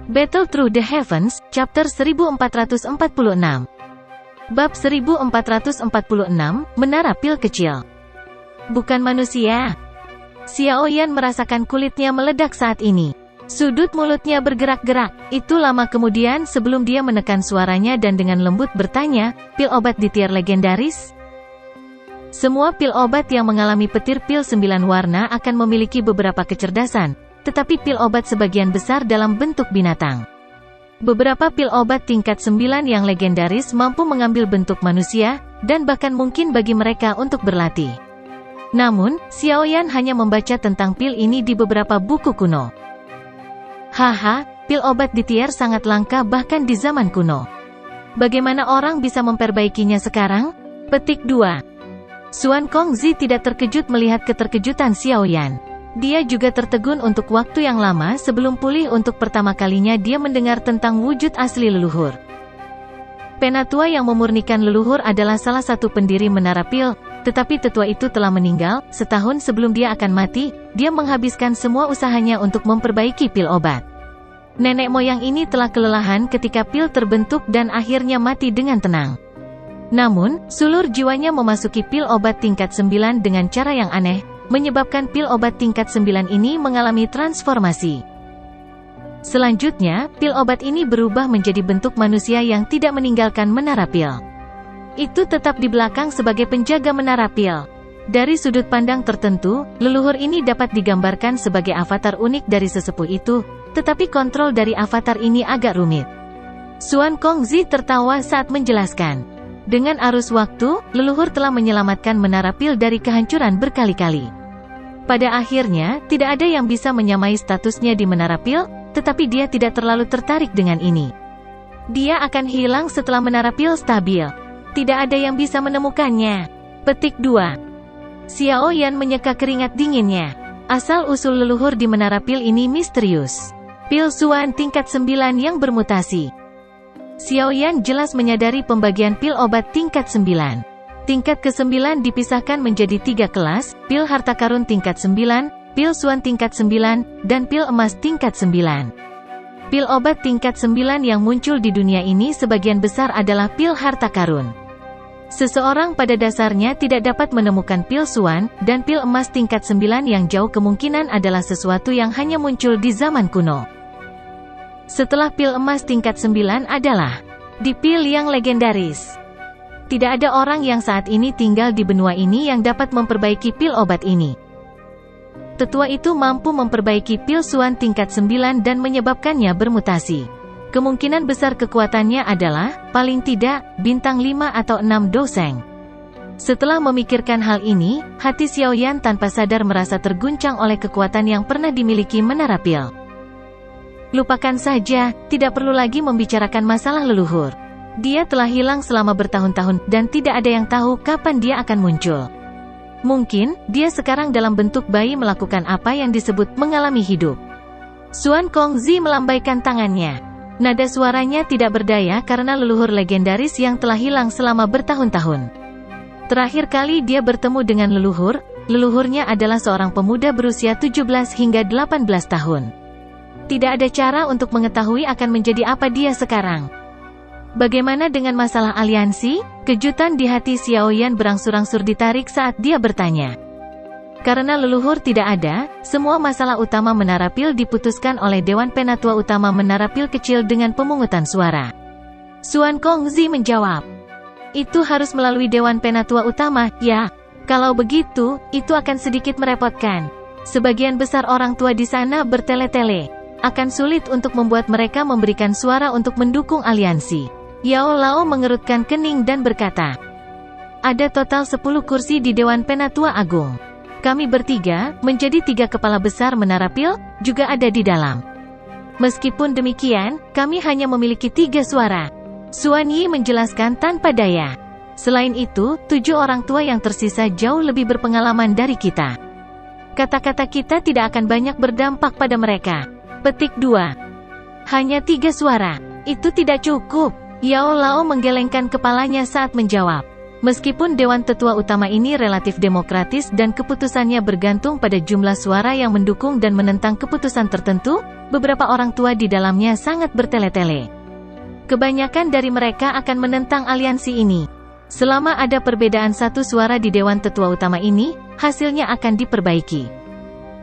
Battle Through the Heavens, Chapter 1446. Bab 1446, Menara Pil Kecil. Bukan manusia. Xiaoyan merasakan kulitnya meledak saat ini. Sudut mulutnya bergerak-gerak. Itu lama kemudian sebelum dia menekan suaranya dan dengan lembut bertanya, pil obat di tier legendaris? Semua pil obat yang mengalami petir pil 9 warna akan memiliki beberapa kecerdasan, tetapi pil obat sebagian besar dalam bentuk binatang. Beberapa pil obat tingkat 9 yang legendaris mampu mengambil bentuk manusia, dan bahkan mungkin bagi mereka untuk berlatih. Namun, Xiaoyan hanya membaca tentang pil ini di beberapa buku kuno. Haha, pil obat di tier sangat langka bahkan di zaman kuno. Bagaimana orang bisa memperbaikinya sekarang? Petik 2. Xuan Kongzi tidak terkejut melihat keterkejutan Xiaoyan. Dia juga tertegun untuk waktu yang lama sebelum pulih untuk pertama kalinya dia mendengar tentang wujud asli leluhur. Penatua yang memurnikan leluhur adalah salah satu pendiri Menara Pil, tetapi tetua itu telah meninggal. Setahun sebelum dia akan mati, dia menghabiskan semua usahanya untuk memperbaiki pil obat. Nenek moyang ini telah kelelahan ketika pil terbentuk dan akhirnya mati dengan tenang. Namun, sulur jiwanya memasuki pil obat tingkat 9 dengan cara yang aneh, menyebabkan pil obat tingkat 9 ini mengalami transformasi. Selanjutnya, pil obat ini berubah menjadi bentuk manusia yang tidak meninggalkan menara pil. Itu tetap di belakang sebagai penjaga menara pil. Dari sudut pandang tertentu, leluhur ini dapat digambarkan sebagai avatar unik dari sesepuh itu, tetapi kontrol dari avatar ini agak rumit. Xuan Kongzi tertawa saat menjelaskan. Dengan arus waktu, leluhur telah menyelamatkan menara pil dari kehancuran berkali-kali. Pada akhirnya, tidak ada yang bisa menyamai statusnya di menara pil, tetapi dia tidak terlalu tertarik dengan ini. Dia akan hilang setelah menara pil stabil. Tidak ada yang bisa menemukannya. Petik 2. Xiaoyan menyeka keringat dinginnya. Asal-usul leluhur di menara pil ini misterius. Pil Xuan tingkat 9 yang bermutasi. Xiaoyan jelas menyadari pembagian pil obat tingkat 9. Tingkat ke-9 dipisahkan menjadi 3 kelas, pil harta karun tingkat 9, pil Xuan tingkat 9, dan pil emas tingkat 9. Pil obat tingkat 9 yang muncul di dunia ini sebagian besar adalah pil harta karun. Seseorang pada dasarnya tidak dapat menemukan pil Xuan, dan pil emas tingkat 9 yang jauh kemungkinan adalah sesuatu yang hanya muncul di zaman kuno. Setelah pil emas tingkat 9 adalah di pil yang legendaris. Tidak ada orang yang saat ini tinggal di benua ini yang dapat memperbaiki pil obat ini. Tetua itu mampu memperbaiki pil Xuan tingkat 9 dan menyebabkannya bermutasi. Kemungkinan besar kekuatannya adalah, paling tidak, bintang 5 atau 6 doseng. Setelah memikirkan hal ini, hati Xiaoyan tanpa sadar merasa terguncang oleh kekuatan yang pernah dimiliki menara pil. Lupakan saja, tidak perlu lagi membicarakan masalah leluhur. Dia telah hilang selama bertahun-tahun, dan tidak ada yang tahu kapan dia akan muncul. Mungkin, dia sekarang dalam bentuk bayi melakukan apa yang disebut mengalami hidup. Xuan Kongzi melambaikan tangannya. Nada suaranya tidak berdaya karena leluhur legendaris yang telah hilang selama bertahun-tahun. Terakhir kali dia bertemu dengan leluhurnya adalah seorang pemuda berusia 17 hingga 18 tahun. Tidak ada cara untuk mengetahui akan menjadi apa dia sekarang. Bagaimana dengan masalah aliansi? Kejutan di hati Xiaoyan berangsur-angsur ditarik saat dia bertanya. Karena leluhur tidak ada, semua masalah utama menara pil diputuskan oleh Dewan Penatua Utama Menara Pil Kecil dengan pemungutan suara. Xuan Kongzi menjawab. Itu harus melalui Dewan Penatua Utama, ya. Kalau begitu, itu akan sedikit merepotkan. Sebagian besar orang tua di sana bertele-tele. Akan sulit untuk membuat mereka memberikan suara untuk mendukung aliansi. Yao Lao mengerutkan kening dan berkata, ada total 10 kursi di Dewan Penatua Agung. Kami bertiga, menjadi 3 kepala besar menara pil, juga ada di dalam. Meskipun demikian, kami hanya memiliki 3 suara. Xuan Yi menjelaskan tanpa daya. Selain itu, 7 orang tua yang tersisa jauh lebih berpengalaman dari kita. Kata-kata kita tidak akan banyak berdampak pada mereka. Petik 2. Hanya 3 suara. Itu tidak cukup. Yao Lao menggelengkan kepalanya saat menjawab. Meskipun Dewan Tetua Utama ini relatif demokratis dan keputusannya bergantung pada jumlah suara yang mendukung dan menentang keputusan tertentu, beberapa orang tua di dalamnya sangat bertele-tele. Kebanyakan dari mereka akan menentang aliansi ini. Selama ada perbedaan satu suara di Dewan Tetua Utama ini, hasilnya akan diperbaiki.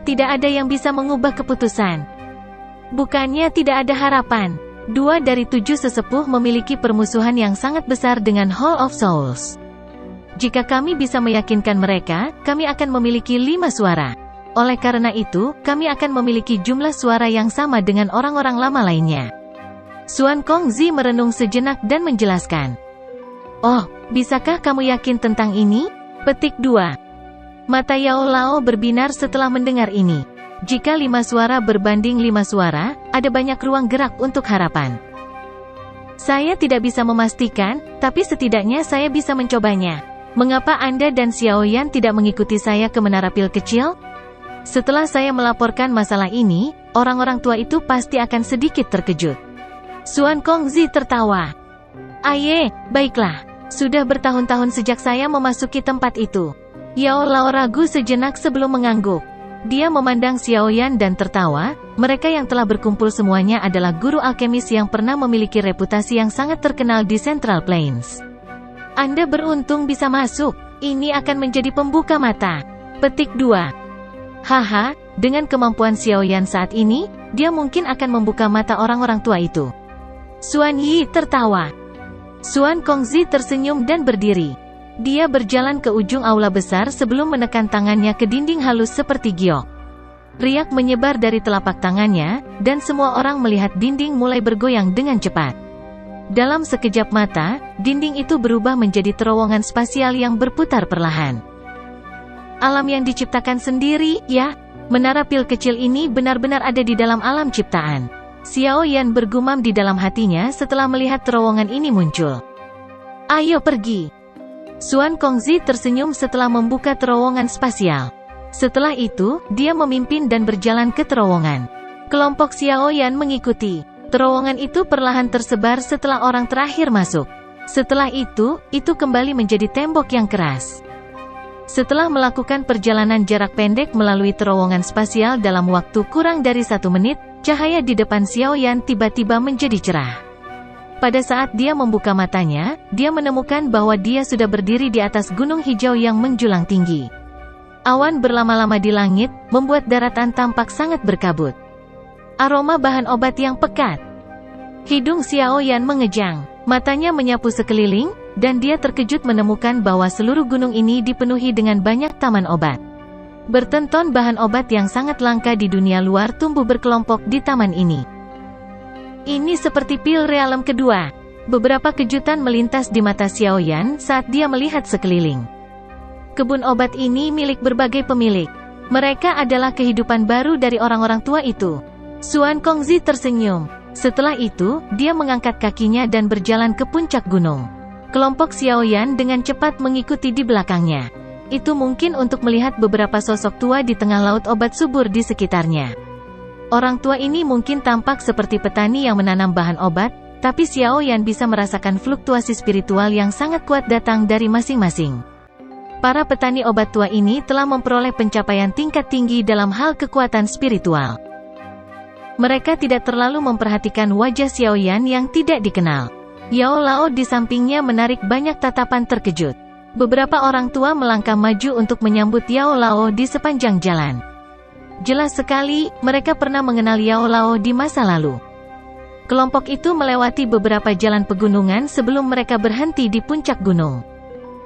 Tidak ada yang bisa mengubah keputusan. Bukannya tidak ada harapan. 2 dari 7 sesepuh memiliki permusuhan yang sangat besar dengan Hall of Souls. Jika kami bisa meyakinkan mereka, kami akan memiliki 5 suara. Oleh karena itu, kami akan memiliki jumlah suara yang sama dengan orang-orang lama lainnya. Xuan Kongzi merenung sejenak dan menjelaskan. Oh, bisakah kamu yakin tentang ini? Petik 2. Mata Yao Lao berbinar setelah mendengar ini. Jika 5 suara berbanding 5 suara, ada banyak ruang gerak untuk harapan. Saya tidak bisa memastikan, tapi setidaknya saya bisa mencobanya. Mengapa Anda dan Xiaoyan tidak mengikuti saya ke menara pil kecil? Setelah saya melaporkan masalah ini, orang-orang tua itu pasti akan sedikit terkejut. Xuan Kongzi tertawa. Aye, baiklah. Sudah bertahun-tahun sejak saya memasuki tempat itu. Yao Lao ragu sejenak sebelum mengangguk. Dia memandang Xiaoyan dan tertawa. Mereka yang telah berkumpul semuanya adalah guru alkemis yang pernah memiliki reputasi yang sangat terkenal di Central Plains. Anda beruntung bisa masuk. Ini akan menjadi pembuka mata. Petik 2. Haha, dengan kemampuan Xiaoyan saat ini, dia mungkin akan membuka mata orang-orang tua itu. Xuan Yi tertawa. Xuan Kongzi tersenyum dan berdiri. Dia berjalan ke ujung aula besar sebelum menekan tangannya ke dinding halus seperti giok. Riak menyebar dari telapak tangannya, dan semua orang melihat dinding mulai bergoyang dengan cepat. Dalam sekejap mata, dinding itu berubah menjadi terowongan spasial yang berputar perlahan. Alam yang diciptakan sendiri, ya? Menara pil kecil ini benar-benar ada di dalam alam ciptaan. Xiaoyan bergumam di dalam hatinya setelah melihat terowongan ini muncul. Ayo pergi. Xuan Kongzi tersenyum setelah membuka terowongan spasial. Setelah itu, dia memimpin dan berjalan ke terowongan. Kelompok Xiaoyan mengikuti. Terowongan itu perlahan tersebar setelah orang terakhir masuk. Setelah itu kembali menjadi tembok yang keras. Setelah melakukan perjalanan jarak pendek melalui terowongan spasial dalam waktu kurang dari 1 menit, cahaya di depan Xiaoyan tiba-tiba menjadi cerah. Pada saat dia membuka matanya, dia menemukan bahwa dia sudah berdiri di atas gunung hijau yang menjulang tinggi. Awan berlama-lama di langit, membuat daratan tampak sangat berkabut. Aroma bahan obat yang pekat. Hidung Xiaoyan mengejang. Matanya menyapu sekeliling, dan dia terkejut menemukan bahwa seluruh gunung ini dipenuhi dengan banyak taman obat. Bertonton bahan obat yang sangat langka di dunia luar tumbuh berkelompok di taman ini. Ini seperti pil realem kedua. Beberapa kejutan melintas di mata Xiaoyan saat dia melihat sekeliling. Kebun obat ini milik berbagai pemilik. Mereka adalah kehidupan baru dari orang-orang tua itu. Xuan Kongzi tersenyum. Setelah itu, dia mengangkat kakinya dan berjalan ke puncak gunung. Kelompok Xiaoyan dengan cepat mengikuti di belakangnya. Itu mungkin untuk melihat beberapa sosok tua di tengah laut obat subur di sekitarnya. Orang tua ini mungkin tampak seperti petani yang menanam bahan obat, tapi Xiaoyan bisa merasakan fluktuasi spiritual yang sangat kuat datang dari masing-masing. Para petani obat tua ini telah memperoleh pencapaian tingkat tinggi dalam hal kekuatan spiritual. Mereka tidak terlalu memperhatikan wajah Xiaoyan yang tidak dikenal. Yao Lao di sampingnya menarik banyak tatapan terkejut. Beberapa orang tua melangkah maju untuk menyambut Yao Lao di sepanjang jalan. Jelas sekali, mereka pernah mengenal Yao Lao di masa lalu. Kelompok itu melewati beberapa jalan pegunungan sebelum mereka berhenti di puncak gunung.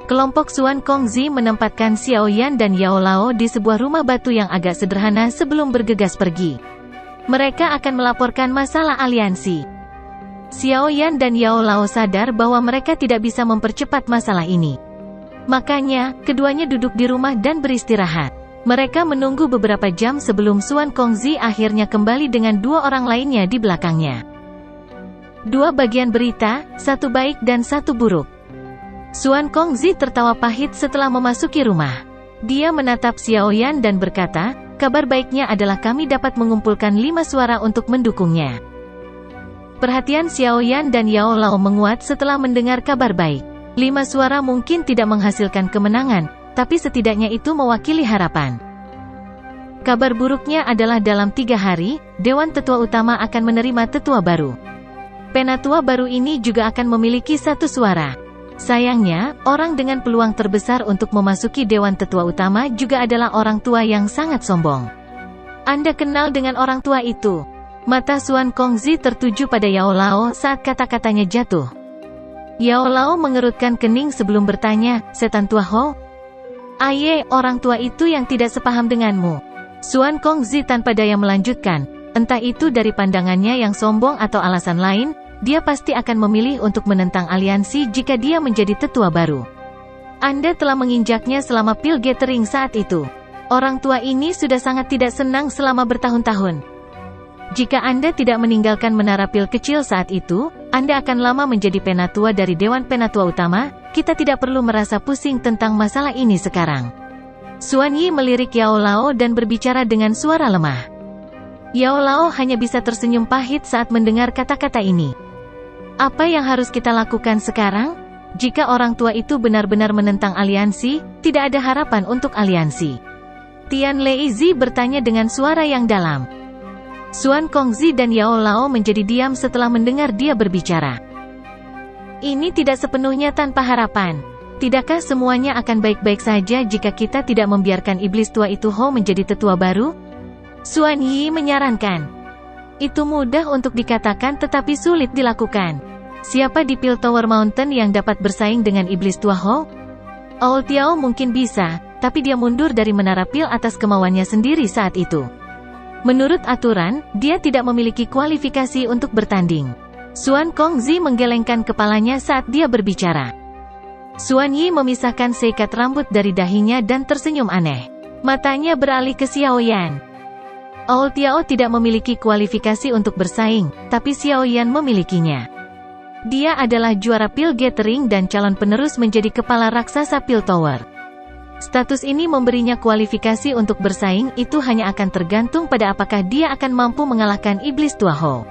Kelompok Xuan Kongzi menempatkan Xiaoyan dan Yao Lao di sebuah rumah batu yang agak sederhana sebelum bergegas pergi. Mereka akan melaporkan masalah aliansi. Xiaoyan dan Yao Lao sadar bahwa mereka tidak bisa mempercepat masalah ini. Makanya, keduanya duduk di rumah dan beristirahat. Mereka menunggu beberapa jam sebelum Xuan Kongzi akhirnya kembali dengan 2 orang lainnya di belakangnya. 2 bagian berita, 1 baik dan 1 buruk. Xuan Kongzi tertawa pahit setelah memasuki rumah. Dia menatap Xiaoyan dan berkata, kabar baiknya adalah kami dapat mengumpulkan 5 suara untuk mendukungnya. Perhatian Xiaoyan dan Yao Lao menguat setelah mendengar kabar baik. 5 suara mungkin tidak menghasilkan kemenangan, tapi setidaknya itu mewakili harapan. Kabar buruknya adalah dalam 3 hari, Dewan Tetua Utama akan menerima tetua baru. Penatua baru ini juga akan memiliki 1 suara. Sayangnya, orang dengan peluang terbesar untuk memasuki Dewan Tetua Utama juga adalah orang tua yang sangat sombong. Anda kenal dengan orang tua itu? Mata Xuan Kongzi tertuju pada Yao Lao saat kata-katanya jatuh. Yao Lao mengerutkan kening sebelum bertanya, "Setan tua Ho?" "Aye, orang tua itu yang tidak sepaham denganmu." Xuan Kongzi tanpa daya melanjutkan, entah itu dari pandangannya yang sombong atau alasan lain, dia pasti akan memilih untuk menentang aliansi jika dia menjadi tetua baru. Anda telah menginjaknya selama pil gathering saat itu. Orang tua ini sudah sangat tidak senang selama bertahun-tahun. Jika Anda tidak meninggalkan menara pil kecil saat itu, Anda akan lama menjadi penatua dari Dewan Penatua Utama. Kita tidak perlu merasa pusing tentang masalah ini sekarang. Xuan Yi melirik Yao Lao dan berbicara dengan suara lemah. Yao Lao hanya bisa tersenyum pahit saat mendengar kata-kata ini. Apa yang harus kita lakukan sekarang? Jika orang tua itu benar-benar menentang aliansi, tidak ada harapan untuk aliansi. Tian Leizi bertanya dengan suara yang dalam. Xuan Kongzi dan Yao Lao menjadi diam setelah mendengar dia berbicara. Ini tidak sepenuhnya tanpa harapan. Tidakkah semuanya akan baik-baik saja jika kita tidak membiarkan iblis tua itu Ho menjadi tetua baru? Xuan Yi menyarankan. Itu mudah untuk dikatakan tetapi sulit dilakukan. Siapa di Pil Tower Mountain yang dapat bersaing dengan iblis tua Ho? Old Tiao mungkin bisa, tapi dia mundur dari menara pil atas kemauannya sendiri saat itu. Menurut aturan, dia tidak memiliki kualifikasi untuk bertanding. Xuan Kongzi menggelengkan kepalanya saat dia berbicara. Xuan Yi memisahkan seikat rambut dari dahinya dan tersenyum aneh. Matanya beralih ke Xiao Yan. Old Tiao tidak memiliki kualifikasi untuk bersaing, tapi Xiao Yan memilikinya. Dia adalah juara pil gathering dan calon penerus menjadi kepala raksasa pil tower. Status ini memberinya kualifikasi untuk bersaing, itu hanya akan tergantung pada apakah dia akan mampu mengalahkan iblis tua Ho.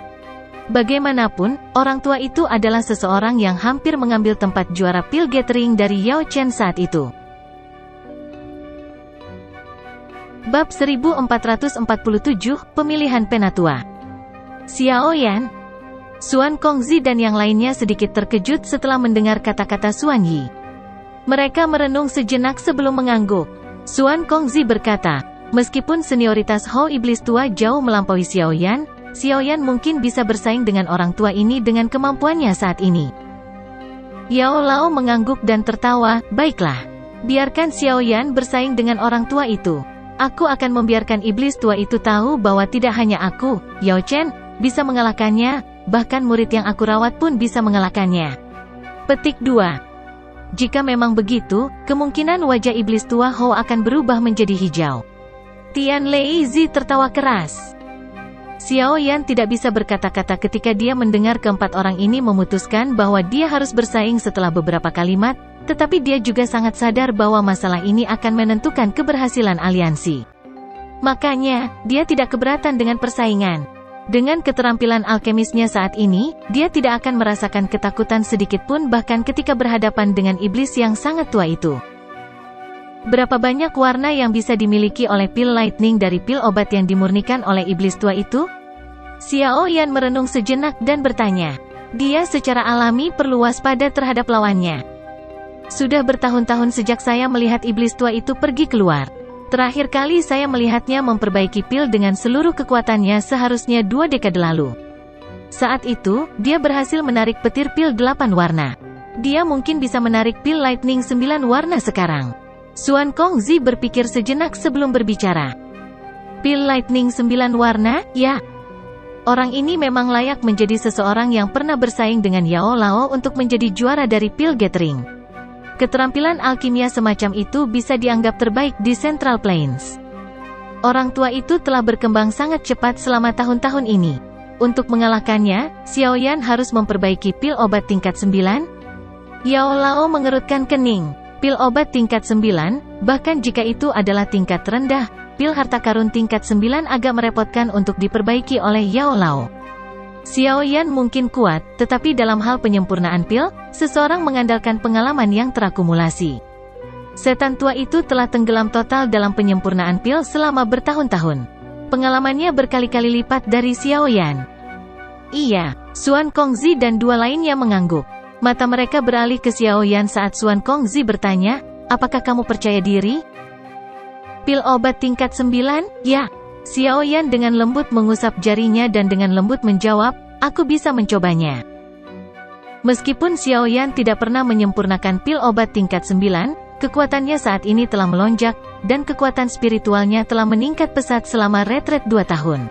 Bagaimanapun, orang tua itu adalah seseorang yang hampir mengambil tempat juara pil gathering dari Yao Chen saat itu. Bab 1447, Pemilihan Penatua. Xiao Yan, Xuan Kongzi dan yang lainnya sedikit terkejut setelah mendengar kata-kata Xuan Yi. Mereka merenung sejenak sebelum mengangguk. Xuan Kongzi berkata, meskipun senioritas Ho Iblis Tua jauh melampaui Xiao Yan mungkin bisa bersaing dengan orang tua ini dengan kemampuannya saat ini. Yao Lao mengangguk dan tertawa, baiklah. Biarkan Xiao Yan bersaing dengan orang tua itu. Aku akan membiarkan iblis tua itu tahu bahwa tidak hanya aku, Yao Chen, bisa mengalahkannya, bahkan murid yang aku rawat pun bisa mengalahkannya. Petik 2. Jika memang begitu, kemungkinan wajah iblis tua Ho akan berubah menjadi hijau. Tian Leizi tertawa keras. Xiao Yan tidak bisa berkata-kata ketika dia mendengar keempat orang ini memutuskan bahwa dia harus bersaing setelah beberapa kalimat, tetapi dia juga sangat sadar bahwa masalah ini akan menentukan keberhasilan aliansi. Makanya, dia tidak keberatan dengan persaingan. Dengan keterampilan alkemisnya saat ini, dia tidak akan merasakan ketakutan sedikit pun bahkan ketika berhadapan dengan iblis yang sangat tua itu. Berapa banyak warna yang bisa dimiliki oleh pil lightning dari pil obat yang dimurnikan oleh iblis tua itu? Xiao Yan merenung sejenak dan bertanya. Dia secara alami perlu waspada terhadap lawannya. Sudah bertahun-tahun sejak saya melihat iblis tua itu pergi keluar. Terakhir kali saya melihatnya memperbaiki pil dengan seluruh kekuatannya seharusnya 2 dekade lalu. Saat itu, dia berhasil menarik petir pil 8 warna. Dia mungkin bisa menarik pil lightning 9 warna sekarang. Xuan Kongzi berpikir sejenak sebelum berbicara. Pil lightning 9 warna, ya. Orang ini memang layak menjadi seseorang yang pernah bersaing dengan Yao Lao untuk menjadi juara dari pil gathering. Keterampilan alkimia semacam itu bisa dianggap terbaik di Central Plains. Orang tua itu telah berkembang sangat cepat selama tahun-tahun ini. Untuk mengalahkannya, Xiao Yan harus memperbaiki pil obat tingkat 9. Yao Lao mengerutkan kening. Pil obat tingkat 9, bahkan jika itu adalah tingkat rendah, pil harta karun tingkat 9 agak merepotkan untuk diperbaiki oleh Yao Lao. Xiao Yan mungkin kuat, tetapi dalam hal penyempurnaan pil, seseorang mengandalkan pengalaman yang terakumulasi. Setan tua itu telah tenggelam total dalam penyempurnaan pil selama bertahun-tahun. Pengalamannya berkali-kali lipat dari Xiao Yan. Iya, Xuan Kongzi dan dua lainnya mengangguk. Mata mereka beralih ke Xiao Yan saat Xuan Kongzi bertanya, apakah kamu percaya diri? Pil obat tingkat 9, ya. Xiao Yan dengan lembut mengusap jarinya dan dengan lembut menjawab, aku bisa mencobanya. Meskipun Xiao Yan tidak pernah menyempurnakan pil obat tingkat 9, kekuatannya saat ini telah melonjak, dan kekuatan spiritualnya telah meningkat pesat selama retret 2 tahun.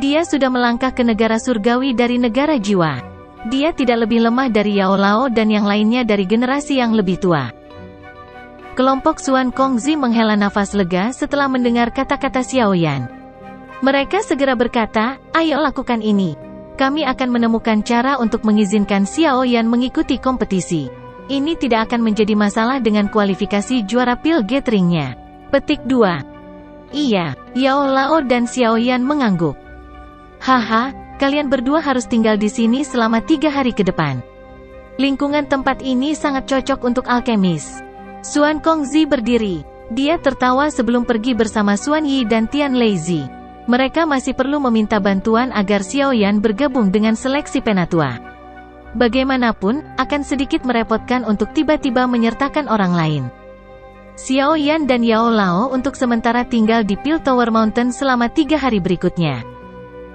Dia sudah melangkah ke negara surgawi dari negara jiwa. Dia tidak lebih lemah dari Yao Lao dan yang lainnya dari generasi yang lebih tua. Kelompok Xuan Kongzi menghela nafas lega setelah mendengar kata-kata Xiao Yan. Mereka segera berkata, ayo lakukan ini. Kami akan menemukan cara untuk mengizinkan Xiao Yan mengikuti kompetisi. Ini tidak akan menjadi masalah dengan kualifikasi juara pil gatheringnya. Petik 2. Iya, Yao Lao dan Xiao Yan mengangguk. Haha, kalian berdua harus tinggal di sini selama 3 hari ke depan. Lingkungan tempat ini sangat cocok untuk alkemis. Xuan Kongzi berdiri. Dia tertawa sebelum pergi bersama Xuan Yi dan Tian Leizi. Mereka masih perlu meminta bantuan agar Xiao Yan bergabung dengan seleksi penatua. Bagaimanapun, akan sedikit merepotkan untuk tiba-tiba menyertakan orang lain. Xiao Yan dan Yao Lao untuk sementara tinggal di Pil Tower Mountain selama 3 hari berikutnya.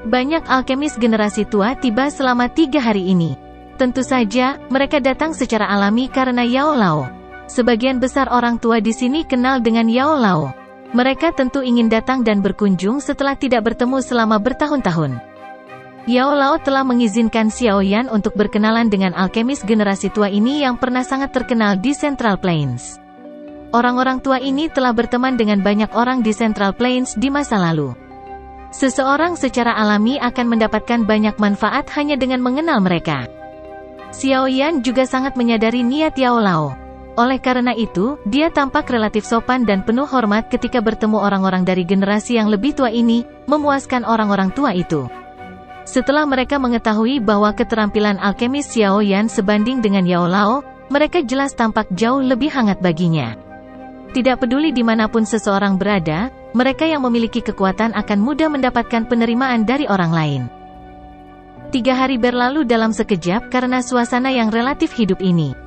Banyak alkemis generasi tua tiba selama 3 hari ini. Tentu saja, mereka datang secara alami karena Yao Lao. Sebagian besar orang tua di sini kenal dengan Yao Lao. Mereka tentu ingin datang dan berkunjung setelah tidak bertemu selama bertahun-tahun. Yao Lao telah mengizinkan Xiao Yan untuk berkenalan dengan alkemis generasi tua ini yang pernah sangat terkenal di Central Plains. Orang-orang tua ini telah berteman dengan banyak orang di Central Plains di masa lalu. Seseorang secara alami akan mendapatkan banyak manfaat hanya dengan mengenal mereka. Xiao Yan juga sangat menyadari niat Yao Lao. Oleh karena itu, dia tampak relatif sopan dan penuh hormat ketika bertemu orang-orang dari generasi yang lebih tua ini, memuaskan orang-orang tua itu. Setelah mereka mengetahui bahwa keterampilan alkemis Xiao Yan sebanding dengan Yao Lao, mereka jelas tampak jauh lebih hangat baginya. Tidak peduli dimanapun seseorang berada, mereka yang memiliki kekuatan akan mudah mendapatkan penerimaan dari orang lain. 3 hari berlalu dalam sekejap karena suasana yang relatif hidup ini.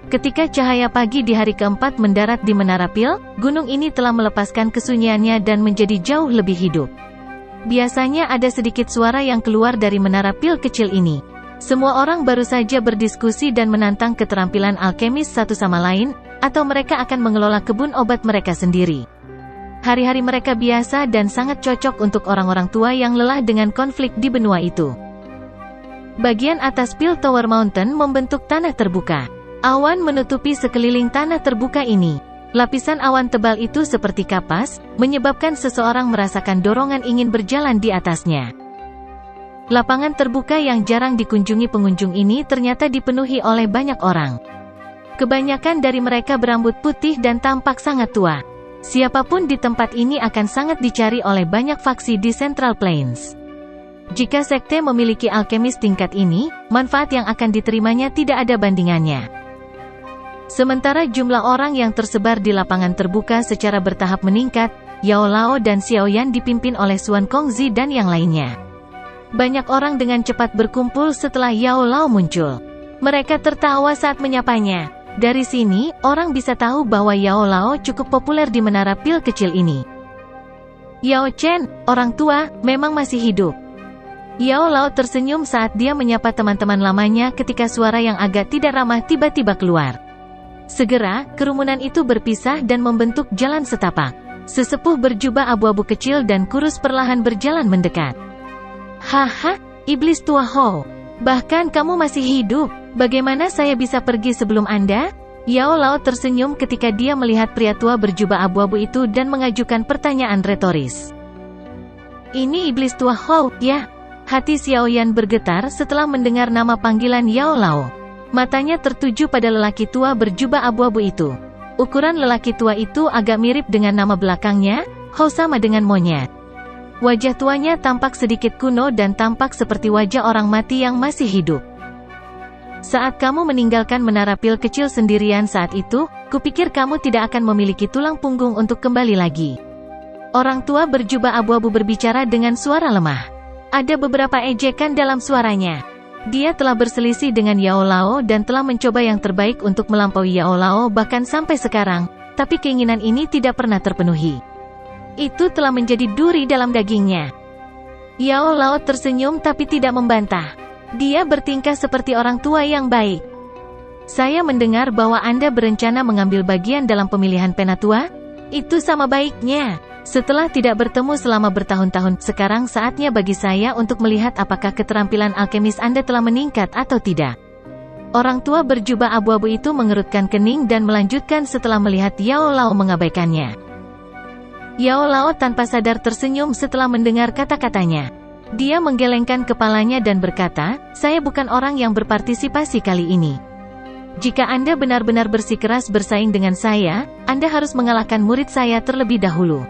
Ketika cahaya pagi di hari keempat mendarat di Menara Pil, gunung ini telah melepaskan kesunyiannya dan menjadi jauh lebih hidup. Biasanya ada sedikit suara yang keluar dari Menara Pil kecil ini. Semua orang baru saja berdiskusi dan menantang keterampilan alkemis satu sama lain, atau mereka akan mengelola kebun obat mereka sendiri. Hari-hari mereka biasa dan sangat cocok untuk orang-orang tua yang lelah dengan konflik di benua itu. Bagian atas Pil Tower Mountain membentuk tanah terbuka. Awan menutupi sekeliling tanah terbuka ini. Lapisan awan tebal itu seperti kapas, menyebabkan seseorang merasakan dorongan ingin berjalan di atasnya. Lapangan terbuka yang jarang dikunjungi pengunjung ini ternyata dipenuhi oleh banyak orang. Kebanyakan dari mereka berambut putih dan tampak sangat tua. Siapapun di tempat ini akan sangat dicari oleh banyak faksi di Central Plains. Jika sekte memiliki alkemis tingkat ini, manfaat yang akan diterimanya tidak ada bandingannya. Sementara jumlah orang yang tersebar di lapangan terbuka secara bertahap meningkat, Yao Lao dan Xiao Yan dipimpin oleh Xuan Kongzi dan yang lainnya. Banyak orang dengan cepat berkumpul setelah Yao Lao muncul. Mereka tertawa saat menyapanya. Dari sini, orang bisa tahu bahwa Yao Lao cukup populer di Menara Pil kecil ini. Yao Chen, orang tua, memang masih hidup. Yao Lao tersenyum saat dia menyapa teman-teman lamanya ketika suara yang agak tidak ramah tiba-tiba keluar. Segera, kerumunan itu berpisah dan membentuk jalan setapak. Sesepuh berjubah abu-abu kecil dan kurus perlahan berjalan mendekat. Haha, iblis tua Ho. Bahkan kamu masih hidup. Bagaimana saya bisa pergi sebelum Anda? Yao Lao tersenyum ketika dia melihat pria tua berjubah abu-abu itu dan mengajukan pertanyaan retoris. Ini iblis tua Ho, ya? Hati Xiao Yan bergetar setelah mendengar nama panggilan Yao Lao. Matanya tertuju pada lelaki tua berjubah abu-abu itu. Ukuran lelaki tua itu agak mirip dengan nama belakangnya, Ho sama dengan monyet. Wajah tuanya tampak sedikit kuno dan tampak seperti wajah orang mati yang masih hidup. Saat kamu meninggalkan menara pil kecil sendirian saat itu, kupikir kamu tidak akan memiliki tulang punggung untuk kembali lagi. Orang tua berjubah abu-abu berbicara dengan suara lemah. Ada beberapa ejekan dalam suaranya. Dia telah berselisih dengan Yao Lao dan telah mencoba yang terbaik untuk melampaui Yao Lao bahkan sampai sekarang, tapi keinginan ini tidak pernah terpenuhi. Itu telah menjadi duri dalam dagingnya. Yao Lao tersenyum tapi tidak membantah. Dia bertingkah seperti orang tua yang baik. Saya mendengar bahwa Anda berencana mengambil bagian dalam pemilihan penatua? Itu sama baiknya. Setelah tidak bertemu selama bertahun-tahun, sekarang saatnya bagi saya untuk melihat apakah keterampilan alkemis Anda telah meningkat atau tidak. Orang tua berjubah abu-abu itu mengerutkan kening dan melanjutkan setelah melihat Yao Lao mengabaikannya. Yao Lao tanpa sadar tersenyum setelah mendengar kata-katanya. Dia menggelengkan kepalanya dan berkata, "Saya bukan orang yang berpartisipasi kali ini. Jika Anda benar-benar bersikeras bersaing dengan saya, Anda harus mengalahkan murid saya terlebih dahulu.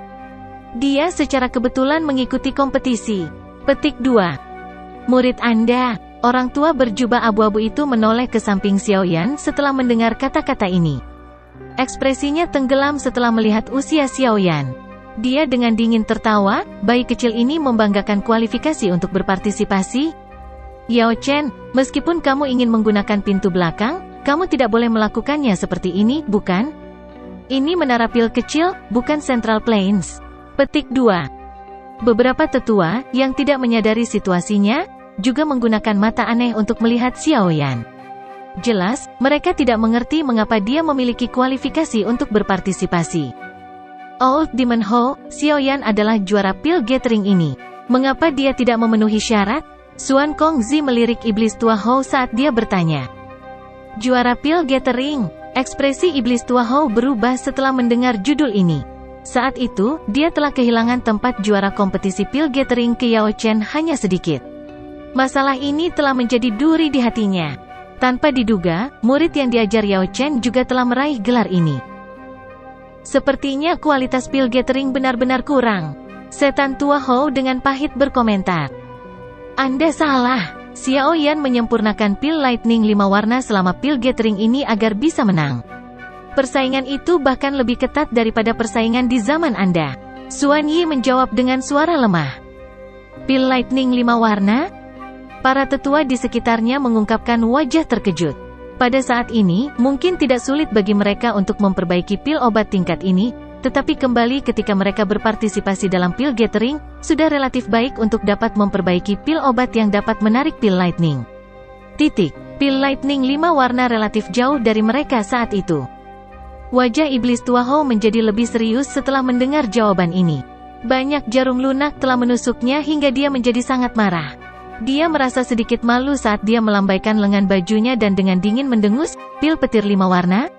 Dia secara kebetulan mengikuti kompetisi." Petik 2. Murid Anda. Orang tua berjubah abu-abu itu menoleh ke samping Xiaoyan setelah mendengar kata-kata ini. Ekspresinya tenggelam setelah melihat usia Xiaoyan. Dia dengan dingin tertawa, "Bayi kecil ini membanggakan kualifikasi untuk berpartisipasi. Yao Chen, meskipun kamu ingin menggunakan pintu belakang, kamu tidak boleh melakukannya seperti ini, bukan? Ini menara pil kecil, bukan Central Plains." Petik 2. Beberapa tetua, yang tidak menyadari situasinya, juga menggunakan mata aneh untuk melihat Xiaoyan. Jelas, mereka tidak mengerti mengapa dia memiliki kualifikasi untuk berpartisipasi. Old Demon Ho, Xiaoyan adalah juara pil gathering ini. Mengapa dia tidak memenuhi syarat? Xuan Kongzi melirik iblis tua Ho saat dia bertanya. Juara pil gathering. Ekspresi iblis tua Ho berubah setelah mendengar judul ini. Saat itu, dia telah kehilangan tempat juara kompetisi pil gathering ke Yao Chen hanya sedikit. Masalah ini telah menjadi duri di hatinya. Tanpa diduga, murid yang diajar Yao Chen juga telah meraih gelar ini. Sepertinya kualitas pil gathering benar-benar kurang. Setan tua Ho dengan pahit berkomentar. Anda salah. Xiaoyan menyempurnakan pil lightning 5 warna selama pil gathering ini agar bisa menang. Persaingan itu bahkan lebih ketat daripada persaingan di zaman Anda. Xuan Yi menjawab dengan suara lemah. Pil lightning 5 warna? Para tetua di sekitarnya mengungkapkan wajah terkejut. Pada saat ini, mungkin tidak sulit bagi mereka untuk memperbaiki pil obat tingkat ini, tetapi kembali ketika mereka berpartisipasi dalam pil gathering, sudah relatif baik untuk dapat memperbaiki pil obat yang dapat menarik pil lightning. Pil lightning 5 warna relatif jauh dari mereka saat itu. Wajah iblis tua Ho menjadi lebih serius setelah mendengar jawaban ini. Banyak jarum lunak telah menusuknya hingga dia menjadi sangat marah. Dia merasa sedikit malu saat dia melambaikan lengan bajunya dan dengan dingin mendengus, "Pil petir 5 warna?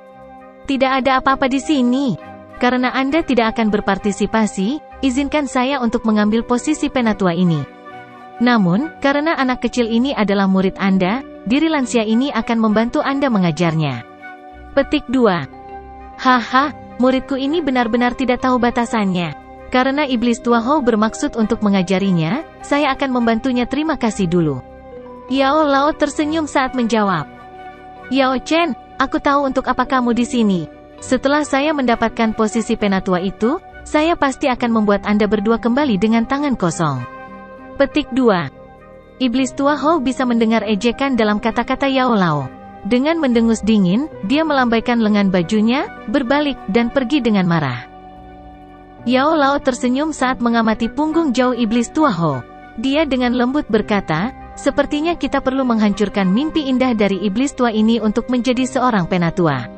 Tidak ada apa-apa di sini. Karena Anda tidak akan berpartisipasi, izinkan saya untuk mengambil posisi penatua ini. Namun, karena anak kecil ini adalah murid Anda, diri lansia ini akan membantu Anda mengajarnya." Petik 2. Haha, muridku ini benar-benar tidak tahu batasannya. Karena iblis tua Ho bermaksud untuk mengajarinya, saya akan membantunya. Terima kasih dulu. Yao Lao tersenyum saat menjawab. Yao Chen, aku tahu untuk apa kamu di sini. Setelah saya mendapatkan posisi penatua itu, saya pasti akan membuat Anda berdua kembali dengan tangan kosong. Petik 2. Iblis tua Ho bisa mendengar ejekan dalam kata-kata Yao Lao. Dengan mendengus dingin, dia melambaikan lengan bajunya, berbalik, dan pergi dengan marah. Yao Lao tersenyum saat mengamati punggung jauh iblis tua Ho. Dia dengan lembut berkata, "Sepertinya kita perlu menghancurkan mimpi indah dari iblis tua ini untuk menjadi seorang penatua."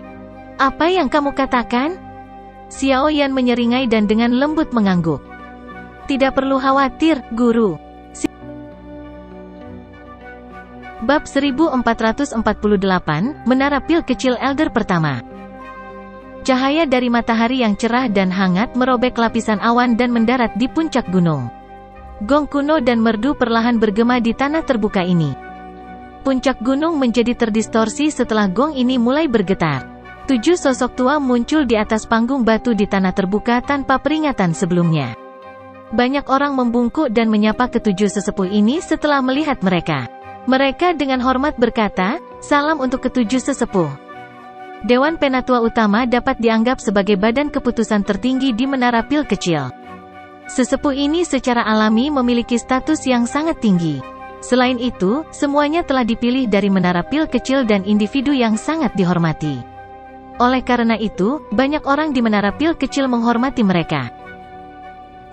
Apa yang kamu katakan? Xiaoyan menyeringai dan dengan lembut mengangguk. Tidak perlu khawatir, guru. Bab 1448, Menara Pil Kecil Elder Pertama. Cahaya dari matahari yang cerah dan hangat merobek lapisan awan dan mendarat di puncak gunung. Gong kuno dan merdu perlahan bergema di tanah terbuka ini. Puncak gunung menjadi terdistorsi setelah gong ini mulai bergetar. 7 sosok tua muncul di atas panggung batu di tanah terbuka tanpa peringatan sebelumnya. Banyak orang membungkuk dan menyapa ketujuh sesepuh ini setelah melihat mereka. Mereka dengan hormat berkata, "Salam untuk ketujuh sesepuh." Dewan Penatua Utama dapat dianggap sebagai badan keputusan tertinggi di Menara Pil Kecil. Sesepuh ini secara alami memiliki status yang sangat tinggi. Selain itu, semuanya telah dipilih dari Menara Pil Kecil dan individu yang sangat dihormati. Oleh karena itu, banyak orang di Menara Pil Kecil menghormati mereka.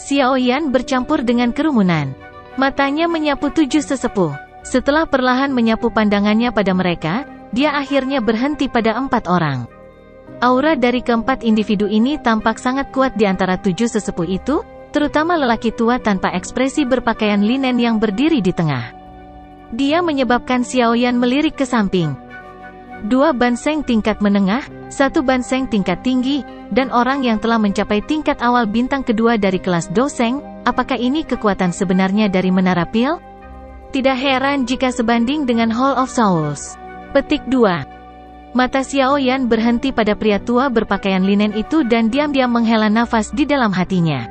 Xiao Yan bercampur dengan kerumunan. Matanya menyapu tujuh sesepuh. Setelah perlahan menyapu pandangannya pada mereka, dia akhirnya berhenti pada 4 orang. Aura dari keempat individu ini tampak sangat kuat di antara tujuh sesepuh itu, terutama lelaki tua tanpa ekspresi berpakaian linen yang berdiri di tengah. Dia menyebabkan Xiao Yan melirik ke samping. 2 banseng tingkat menengah, 1 banseng tingkat tinggi, dan orang yang telah mencapai tingkat awal bintang kedua dari kelas Doseng. Apakah ini kekuatan sebenarnya dari Menara Pil? Tidak heran jika sebanding dengan Hall of Souls. Petik 2. Mata Xiao Yan berhenti pada pria tua berpakaian linen itu dan diam-diam menghela nafas di dalam hatinya.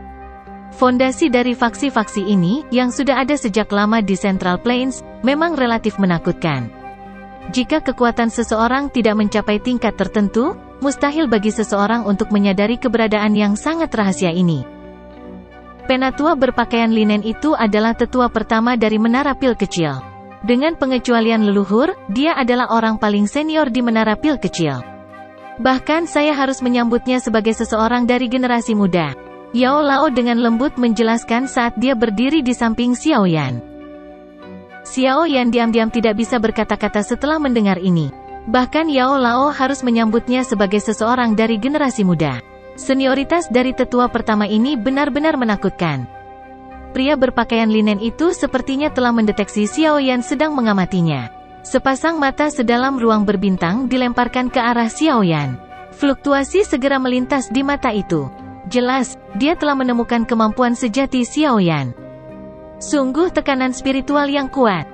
Fondasi dari faksi-faksi ini, yang sudah ada sejak lama di Central Plains, memang relatif menakutkan. Jika kekuatan seseorang tidak mencapai tingkat tertentu, mustahil bagi seseorang untuk menyadari keberadaan yang sangat rahasia ini. Penatua berpakaian linen itu adalah tetua pertama dari Menara Pil Kecil. Dengan pengecualian leluhur, dia adalah orang paling senior di Menara Pil Kecil. Bahkan saya harus menyambutnya sebagai seseorang dari generasi muda. Yao Lao dengan lembut menjelaskan saat dia berdiri di samping Xiao Yan. Xiao Yan diam-diam tidak bisa berkata-kata setelah mendengar ini. Bahkan Yao Lao harus menyambutnya sebagai seseorang dari generasi muda. Senioritas dari tetua pertama ini benar-benar menakutkan. Pria berpakaian linen itu sepertinya telah mendeteksi Xiao Yan sedang mengamatinya. Sepasang mata sedalam ruang berbintang dilemparkan ke arah Xiao Yan. Fluktuasi segera melintas di mata itu. Jelas, dia telah menemukan kemampuan sejati Xiao Yan. Sungguh tekanan spiritual yang kuat.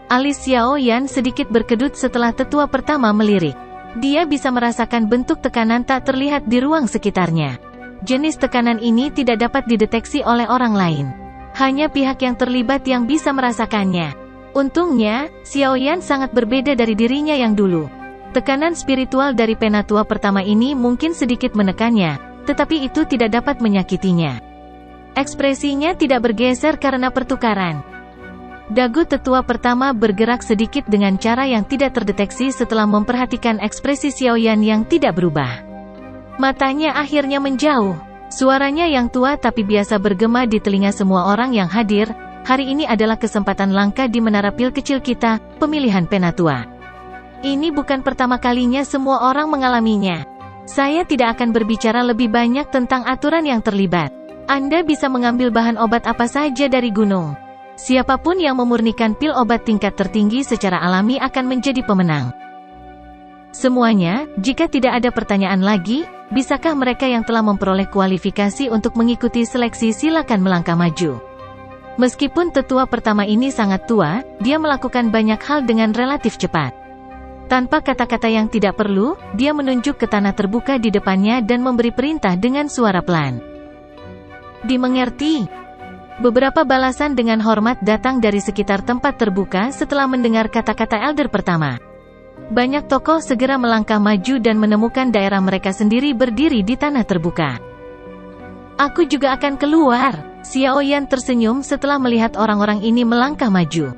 Alis Xiao Yan sedikit berkedut setelah tetua pertama melirik. Dia bisa merasakan bentuk tekanan tak terlihat di ruang sekitarnya. Jenis tekanan ini tidak dapat dideteksi oleh orang lain. Hanya pihak yang terlibat yang bisa merasakannya. Untungnya, Xiao Yan sangat berbeda dari dirinya yang dulu. Tekanan spiritual dari penatua pertama ini mungkin sedikit menekannya, tetapi itu tidak dapat menyakitinya. Ekspresinya tidak bergeser karena pertukaran. Dagu tetua pertama bergerak sedikit dengan cara yang tidak terdeteksi setelah memperhatikan ekspresi Xiao Yan yang tidak berubah. Matanya akhirnya menjauh. Suaranya yang tua tapi biasa bergema di telinga semua orang yang hadir. Hari ini adalah kesempatan langka di Menara Pil Kecil kita, pemilihan penatua. Ini bukan pertama kalinya semua orang mengalaminya. Saya tidak akan berbicara lebih banyak tentang aturan yang terlibat. Anda bisa mengambil bahan obat apa saja dari gunung. Siapapun yang memurnikan pil obat tingkat tertinggi secara alami akan menjadi pemenang. Semuanya, jika tidak ada pertanyaan lagi, bisakah mereka yang telah memperoleh kualifikasi untuk mengikuti seleksi silakan melangkah maju. Meskipun tetua pertama ini sangat tua, dia melakukan banyak hal dengan relatif cepat. Tanpa kata-kata yang tidak perlu, dia menunjuk ke tanah terbuka di depannya dan memberi perintah dengan suara pelan. Dimengerti. Beberapa balasan dengan hormat datang dari sekitar tempat terbuka setelah mendengar kata-kata elder pertama. Banyak tokoh segera melangkah maju dan menemukan daerah mereka sendiri berdiri di tanah terbuka. Aku juga akan keluar. Xiao Yan tersenyum setelah melihat orang-orang ini melangkah maju.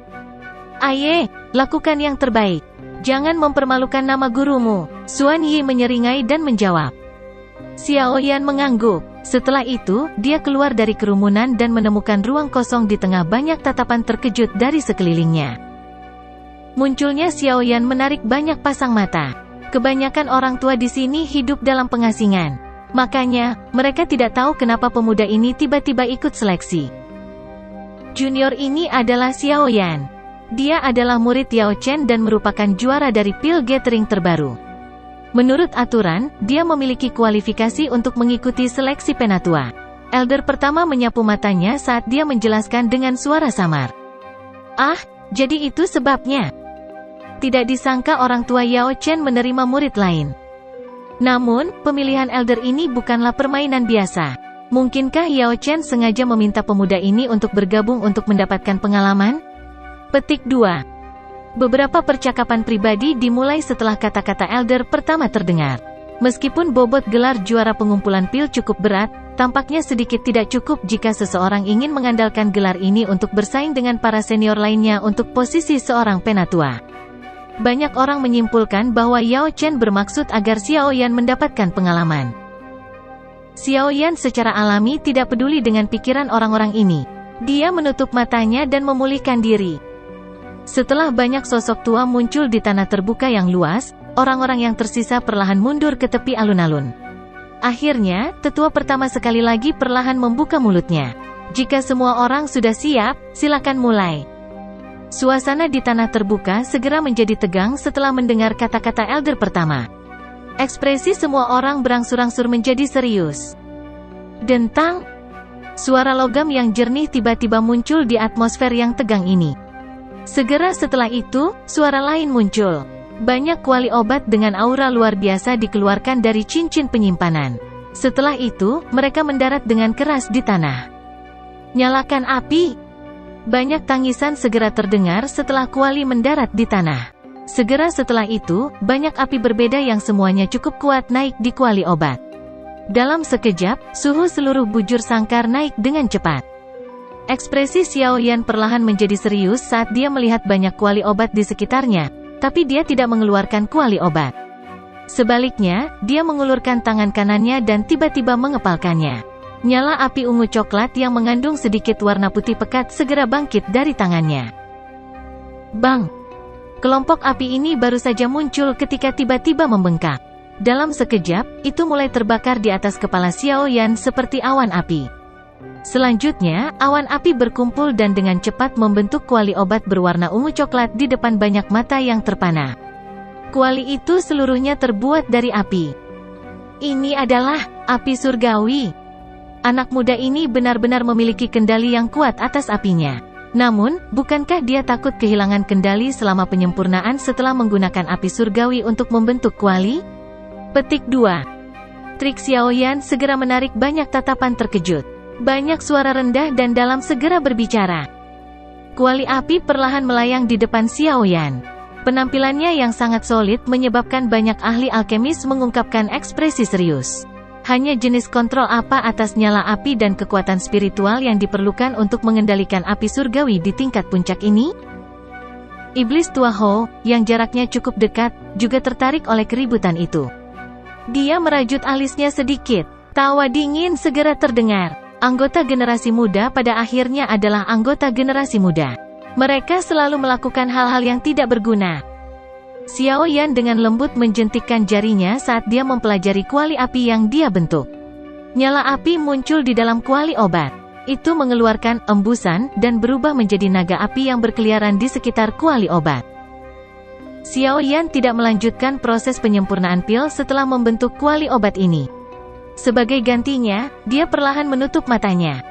Aye, lakukan yang terbaik. Jangan mempermalukan nama gurumu. Xuan Yi menyeringai dan menjawab. Xiao Yan mengangguk. Setelah itu, dia keluar dari kerumunan dan menemukan ruang kosong di tengah banyak tatapan terkejut dari sekelilingnya. Munculnya Xiao Yan menarik banyak pasang mata. Kebanyakan orang tua di sini hidup dalam pengasingan. Makanya, mereka tidak tahu kenapa pemuda ini tiba-tiba ikut seleksi. Junior ini adalah Xiao Yan. Dia adalah murid Yao Chen dan merupakan juara dari Pil Gathering terbaru. Menurut aturan, dia memiliki kualifikasi untuk mengikuti seleksi penatua. Elder pertama menyapu matanya saat dia menjelaskan dengan suara samar. Ah, jadi itu sebabnya. Tidak disangka orang tua Yao Chen menerima murid lain. Namun, pemilihan elder ini bukanlah permainan biasa. Mungkinkah Yao Chen sengaja meminta pemuda ini untuk bergabung untuk mendapatkan pengalaman? Petik 2. Beberapa percakapan pribadi dimulai setelah kata-kata elder pertama terdengar. Meskipun bobot gelar juara pengumpulan pil cukup berat, tampaknya sedikit tidak cukup jika seseorang ingin mengandalkan gelar ini untuk bersaing dengan para senior lainnya untuk posisi seorang penatua. Banyak orang menyimpulkan bahwa Yao Chen bermaksud agar Xiao Yan mendapatkan pengalaman. Xiao Yan secara alami tidak peduli dengan pikiran orang-orang ini. Dia menutup matanya dan memulihkan diri. Setelah banyak sosok tua muncul di tanah terbuka yang luas, orang-orang yang tersisa perlahan mundur ke tepi alun-alun. Akhirnya, tetua pertama sekali lagi perlahan membuka mulutnya. Jika semua orang sudah siap, silakan mulai. Suasana di tanah terbuka segera menjadi tegang setelah mendengar kata-kata elder pertama. Ekspresi semua orang berangsur-angsur menjadi serius. Dentang. Suara logam yang jernih tiba-tiba muncul di atmosfer yang tegang ini. Segera setelah itu, suara lain muncul. Banyak kuali obat dengan aura luar biasa dikeluarkan dari cincin penyimpanan. Setelah itu, mereka mendarat dengan keras di tanah. Nyalakan api. Banyak tangisan segera terdengar setelah kuali mendarat di tanah. Segera setelah itu, banyak api berbeda yang semuanya cukup kuat naik di kuali obat. Dalam sekejap, suhu seluruh bujur sangkar naik dengan cepat. Ekspresi Xiao Yan perlahan menjadi serius saat dia melihat banyak kuali obat di sekitarnya, tapi dia tidak mengeluarkan kuali obat. Sebaliknya, dia mengulurkan tangan kanannya dan tiba-tiba mengepalkannya. Nyala api ungu coklat yang mengandung sedikit warna putih pekat segera bangkit dari tangannya. Bang! Kelompok api ini baru saja muncul ketika tiba-tiba membengkak. Dalam sekejap, itu mulai terbakar di atas kepala Xiao Yan seperti awan api. Selanjutnya, awan api berkumpul dan dengan cepat membentuk kuali obat berwarna ungu coklat di depan banyak mata yang terpana. Kuali itu seluruhnya terbuat dari api. Ini adalah api surgawi. Anak muda ini benar-benar memiliki kendali yang kuat atas apinya. Namun, bukankah dia takut kehilangan kendali selama penyempurnaan setelah menggunakan api surgawi untuk membentuk kuali? Petik 2. Trik Xiao Yan segera menarik banyak tatapan terkejut. Banyak suara rendah dan dalam segera berbicara. Kuali api perlahan melayang di depan Xiao Yan. Penampilannya yang sangat solid menyebabkan banyak ahli alkemis mengungkapkan ekspresi serius. Hanya jenis kontrol apa atas nyala api dan kekuatan spiritual yang diperlukan untuk mengendalikan api surgawi di tingkat puncak ini? Iblis tua Ho, yang jaraknya cukup dekat, juga tertarik oleh keributan itu. Dia merajut alisnya sedikit. Tawa dingin segera terdengar. Anggota generasi muda pada akhirnya adalah anggota generasi muda. Mereka selalu melakukan hal-hal yang tidak berguna. Xiao Yan dengan lembut menjentikkan jarinya saat dia mempelajari kuali api yang dia bentuk. Nyala api muncul di dalam kuali obat. Itu mengeluarkan embusan dan berubah menjadi naga api yang berkeliaran di sekitar kuali obat. Xiao Yan tidak melanjutkan proses penyempurnaan pil setelah membentuk kuali obat ini. Sebagai gantinya, dia perlahan menutup matanya.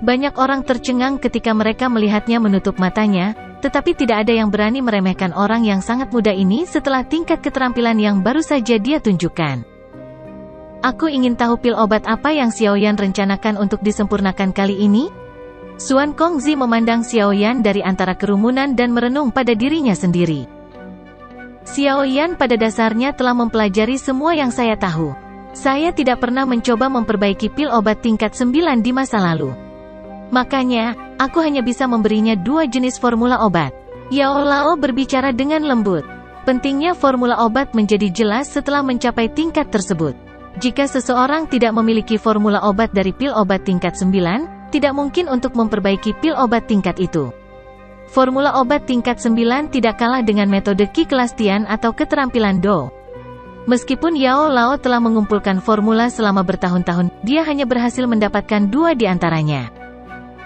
Banyak orang tercengang ketika mereka melihatnya menutup matanya, tetapi tidak ada yang berani meremehkan orang yang sangat muda ini setelah tingkat keterampilan yang baru saja dia tunjukkan. Aku ingin tahu pil obat apa yang Xiao Yan rencanakan untuk disempurnakan kali ini? Xuan Kongzi memandang Xiao Yan dari antara kerumunan dan merenung pada dirinya sendiri. Xiao Yan pada dasarnya telah mempelajari semua yang saya tahu. Saya tidak pernah mencoba memperbaiki pil obat tingkat 9 di masa lalu. Makanya, aku hanya bisa memberinya 2 jenis formula obat. Yao Lao berbicara dengan lembut. Pentingnya formula obat menjadi jelas setelah mencapai tingkat tersebut. Jika seseorang tidak memiliki formula obat dari pil obat tingkat 9, tidak mungkin untuk memperbaiki pil obat tingkat itu. Formula obat tingkat 9 tidak kalah dengan metode Qi Kelastian atau keterampilan Do. Meskipun Yao Lao telah mengumpulkan formula selama bertahun-tahun, dia hanya berhasil mendapatkan 2 di antaranya.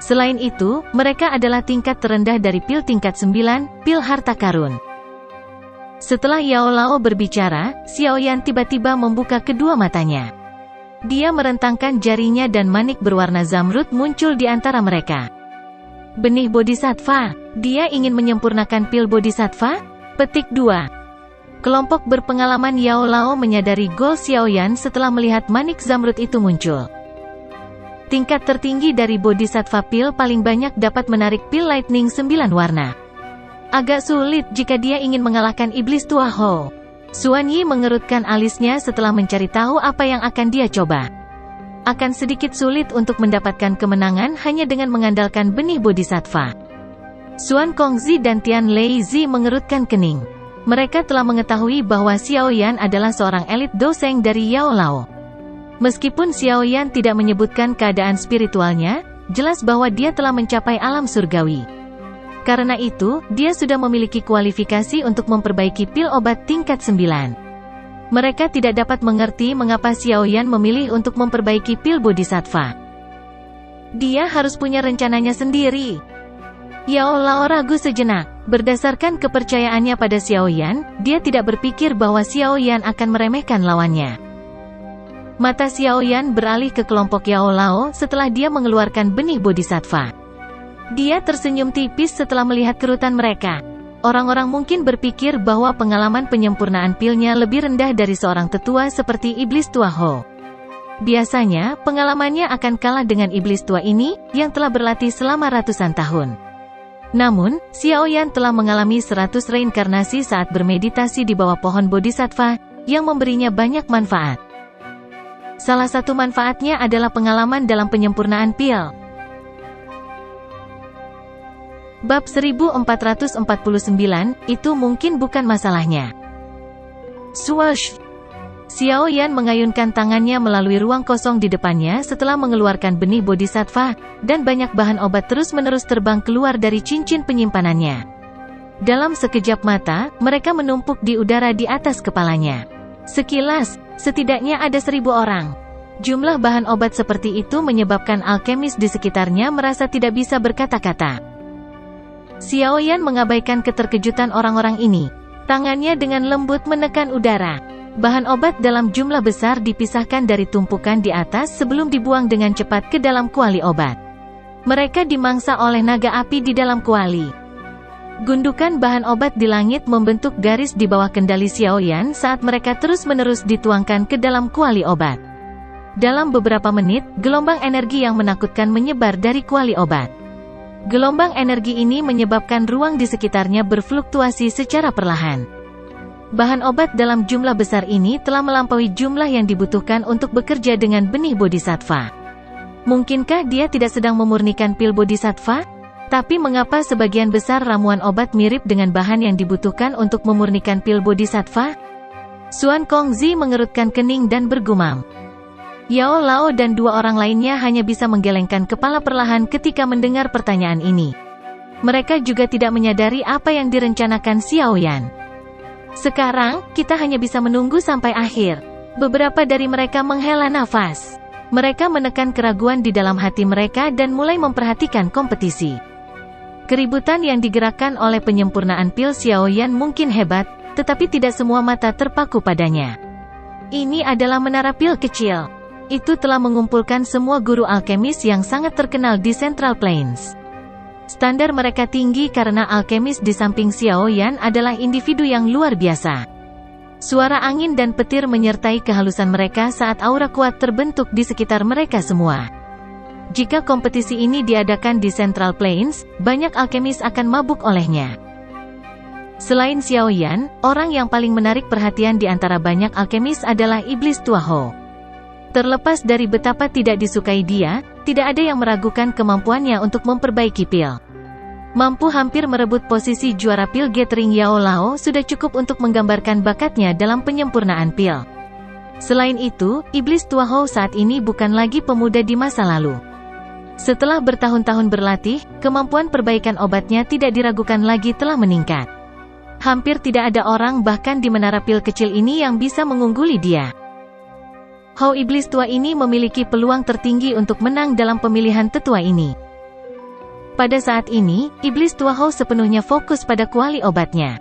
Selain itu, mereka adalah tingkat terendah dari pil tingkat 9, pil harta karun. Setelah Yao Lao berbicara, Xiao Yan tiba-tiba membuka kedua matanya. Dia merentangkan jarinya dan manik berwarna zamrud muncul di antara mereka. Benih Bodhisattva. Dia ingin menyempurnakan pil Bodhisattva? Petik 2. Kelompok berpengalaman Yao Lao menyadari gol Xiao Yan setelah melihat manik zamrud itu muncul. Tingkat tertinggi dari Bodhisattva Pil paling banyak dapat menarik pil Lightning 9 warna. Agak sulit jika dia ingin mengalahkan Iblis Tua Ho. Xuan Yi mengerutkan alisnya setelah mencari tahu apa yang akan dia coba. Akan sedikit sulit untuk mendapatkan kemenangan hanya dengan mengandalkan benih Bodhisattva. Xuan Kongzi dan Tian Lei Zi mengerutkan kening. Mereka telah mengetahui bahwa Xiao Yan adalah seorang elit doseng dari Yao Lao. Meskipun Xiao Yan tidak menyebutkan keadaan spiritualnya, jelas bahwa dia telah mencapai alam surgawi. Karena itu, dia sudah memiliki kualifikasi untuk memperbaiki pil obat tingkat 9. Mereka tidak dapat mengerti mengapa Xiao Yan memilih untuk memperbaiki pil Bodhisattva. Dia harus punya rencananya sendiri. Yao Lao ragu sejenak. Berdasarkan kepercayaannya pada Xiao Yan, dia tidak berpikir bahwa Xiao Yan akan meremehkan lawannya. Mata Xiao Yan beralih ke kelompok Yao Lao setelah dia mengeluarkan benih Bodhisattva. Dia tersenyum tipis setelah melihat kerutan mereka. Orang-orang mungkin berpikir bahwa pengalaman penyempurnaan pilnya lebih rendah dari seorang tetua seperti Iblis Tua Ho. Biasanya, pengalamannya akan kalah dengan Iblis Tua ini, yang telah berlatih selama ratusan tahun. Namun, Xiao Yan telah mengalami 100 reinkarnasi saat bermeditasi di bawah pohon Bodhisattva, yang memberinya banyak manfaat. Salah satu manfaatnya adalah pengalaman dalam penyempurnaan pil. Bab 1449, itu mungkin bukan masalahnya. Swoosh! Xiao Yan mengayunkan tangannya melalui ruang kosong di depannya setelah mengeluarkan benih Bodhisattva, dan banyak bahan obat terus-menerus terbang keluar dari cincin penyimpanannya. Dalam sekejap mata, mereka menumpuk di udara di atas kepalanya. Sekilas, setidaknya ada 1000 orang. Jumlah bahan obat seperti itu menyebabkan alkemis di sekitarnya merasa tidak bisa berkata-kata. Xiao Yan mengabaikan keterkejutan orang-orang ini. Tangannya dengan lembut menekan udara. Bahan obat dalam jumlah besar dipisahkan dari tumpukan di atas sebelum dibuang dengan cepat ke dalam kuali obat. Mereka dimangsa oleh naga api di dalam kuali. Gundukan bahan obat di langit membentuk garis di bawah kendali Xiao Yan saat mereka terus-menerus dituangkan ke dalam kuali obat. Dalam beberapa menit, gelombang energi yang menakutkan menyebar dari kuali obat. Gelombang energi ini menyebabkan ruang di sekitarnya berfluktuasi secara perlahan. Bahan obat dalam jumlah besar ini telah melampaui jumlah yang dibutuhkan untuk bekerja dengan benih Bodhisattva. Mungkinkah dia tidak sedang memurnikan pil Bodhisattva? Tapi mengapa sebagian besar ramuan obat mirip dengan bahan yang dibutuhkan untuk memurnikan pil Bodhisattva? Xuan Kongzi mengerutkan kening dan bergumam. Yao Lao dan 2 orang lainnya hanya bisa menggelengkan kepala perlahan ketika mendengar pertanyaan ini. Mereka juga tidak menyadari apa yang direncanakan Xiao Yan. Sekarang, kita hanya bisa menunggu sampai akhir. Beberapa dari mereka menghela nafas. Mereka menekan keraguan di dalam hati mereka dan mulai memperhatikan kompetisi. Keributan yang digerakkan oleh penyempurnaan pil Xiao Yan mungkin hebat, tetapi tidak semua mata terpaku padanya. Ini adalah menara pil kecil. Itu telah mengumpulkan semua guru alkemis yang sangat terkenal di Central Plains. Standar mereka tinggi karena alkemis di samping Xiao Yan adalah individu yang luar biasa. Suara angin dan petir menyertai kehalusan mereka saat aura kuat terbentuk di sekitar mereka semua. Jika kompetisi ini diadakan di Central Plains, banyak alkemis akan mabuk olehnya. Selain Xiao Yan, orang yang paling menarik perhatian di antara banyak alkemis adalah Iblis Tua Ho. Terlepas dari betapa tidak disukai dia, tidak ada yang meragukan kemampuannya untuk memperbaiki pil. Mampu hampir merebut posisi juara pil gathering Yao Lao sudah cukup untuk menggambarkan bakatnya dalam penyempurnaan pil. Selain itu, Iblis Tua Ho saat ini bukan lagi pemuda di masa lalu. Setelah bertahun-tahun berlatih, kemampuan perbaikan obatnya tidak diragukan lagi telah meningkat. Hampir tidak ada orang bahkan di menara pil kecil ini yang bisa mengungguli dia. Ho Iblis Tua ini memiliki peluang tertinggi untuk menang dalam pemilihan tetua ini. Pada saat ini, Iblis Tua Ho sepenuhnya fokus pada kuali obatnya.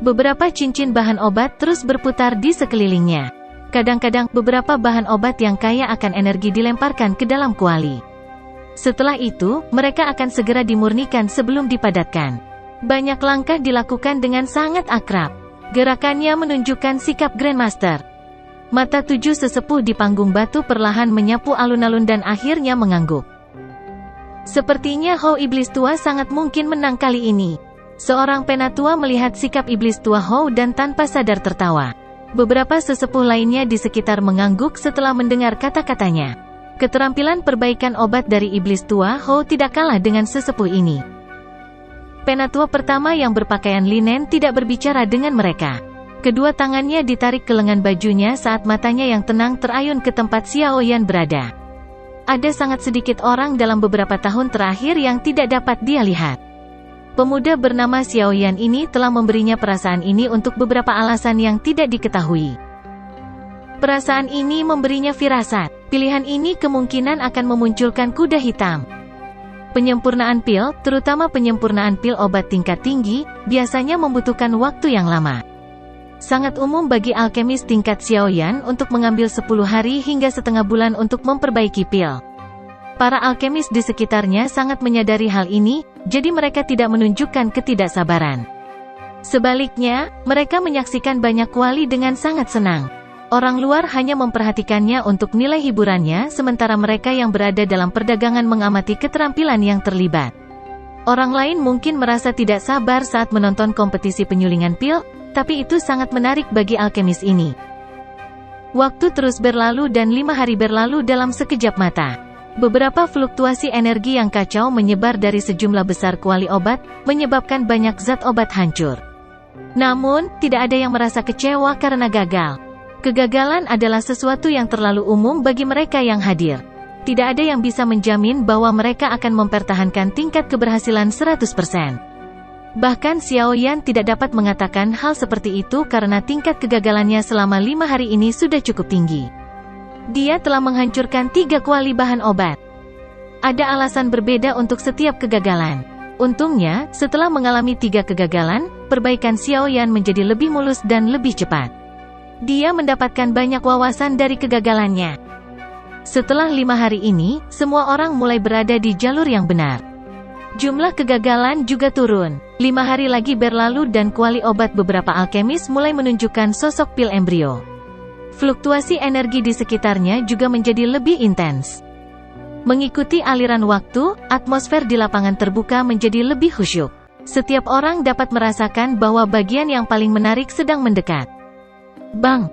Beberapa cincin bahan obat terus berputar di sekelilingnya. Kadang-kadang, beberapa bahan obat yang kaya akan energi dilemparkan ke dalam kuali. Setelah itu, mereka akan segera dimurnikan sebelum dipadatkan. Banyak langkah dilakukan dengan sangat akrab. Gerakannya menunjukkan sikap Grandmaster. Mata 7 sesepuh di panggung batu perlahan menyapu alun-alun dan akhirnya mengangguk. Sepertinya Hou Iblis Tua sangat mungkin menang kali ini. Seorang penatua melihat sikap Iblis Tua Hou dan tanpa sadar tertawa. Beberapa sesepuh lainnya di sekitar mengangguk setelah mendengar kata-katanya. Keterampilan perbaikan obat dari Iblis Tua Hou tidak kalah dengan sesepuh ini. Penatua pertama yang berpakaian linen tidak berbicara dengan mereka. Kedua tangannya ditarik ke lengan bajunya saat matanya yang tenang terayun ke tempat Xiao Yan berada. Ada sangat sedikit orang dalam beberapa tahun terakhir yang tidak dapat dia lihat. Pemuda bernama Xiao Yan ini telah memberinya perasaan ini untuk beberapa alasan yang tidak diketahui. Perasaan ini memberinya firasat. Pilihan ini kemungkinan akan memunculkan kuda hitam. Penyempurnaan pil, terutama penyempurnaan pil obat tingkat tinggi, biasanya membutuhkan waktu yang lama. Sangat umum bagi alkemis tingkat Xiaoyan untuk mengambil 10 hari hingga setengah bulan untuk memperbaiki pil. Para alkemis di sekitarnya sangat menyadari hal ini, jadi mereka tidak menunjukkan ketidaksabaran. Sebaliknya, mereka menyaksikan banyak wali dengan sangat senang. Orang luar hanya memperhatikannya untuk nilai hiburannya, sementara mereka yang berada dalam perdagangan mengamati keterampilan yang terlibat. Orang lain mungkin merasa tidak sabar saat menonton kompetisi penyulingan pil, tapi itu sangat menarik bagi alkemis ini. Waktu terus berlalu dan 5 hari berlalu dalam sekejap mata. Beberapa fluktuasi energi yang kacau menyebar dari sejumlah besar kuali obat, menyebabkan banyak zat obat hancur. Namun, tidak ada yang merasa kecewa karena gagal. Kegagalan adalah sesuatu yang terlalu umum bagi mereka yang hadir. Tidak ada yang bisa menjamin bahwa mereka akan mempertahankan tingkat keberhasilan 100%. Bahkan Xiao Yan tidak dapat mengatakan hal seperti itu karena tingkat kegagalannya selama 5 hari ini sudah cukup tinggi. Dia telah menghancurkan 3 kuali bahan obat. Ada alasan berbeda untuk setiap kegagalan. Untungnya, setelah mengalami 3 kegagalan, perbaikan Xiao Yan menjadi lebih mulus dan lebih cepat. Dia mendapatkan banyak wawasan dari kegagalannya. Setelah 5 hari ini, semua orang mulai berada di jalur yang benar. Jumlah kegagalan juga turun. 5 hari lagi berlalu dan kuali obat beberapa alkemis mulai menunjukkan sosok pil embrio. Fluktuasi energi di sekitarnya juga menjadi lebih intens. Mengikuti aliran waktu, atmosfer di lapangan terbuka menjadi lebih khusyuk. Setiap orang dapat merasakan bahwa bagian yang paling menarik sedang mendekat. Bang!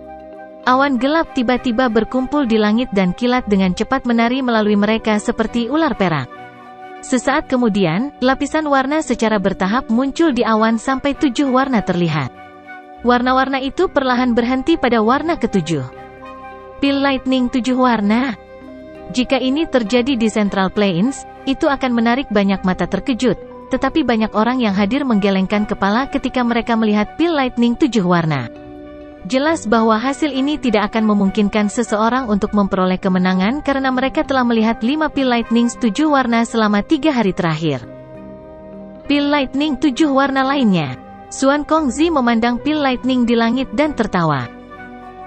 Awan gelap tiba-tiba berkumpul di langit dan kilat dengan cepat menari melalui mereka seperti ular perak. Sesaat kemudian, lapisan warna secara bertahap muncul di awan sampai 7 warna terlihat. Warna-warna itu perlahan berhenti pada warna ke-7. Pil lightning 7 warna. Jika ini terjadi di Central Plains, itu akan menarik banyak mata terkejut, tetapi banyak orang yang hadir menggelengkan kepala ketika mereka melihat pil lightning 7 warna. Jelas bahwa hasil ini tidak akan memungkinkan seseorang untuk memperoleh kemenangan karena mereka telah melihat 5 pil lightning 7 warna selama 3 hari terakhir. Pil lightning 7 warna lainnya. Xuan Kongzi memandang pil lightning di langit dan tertawa.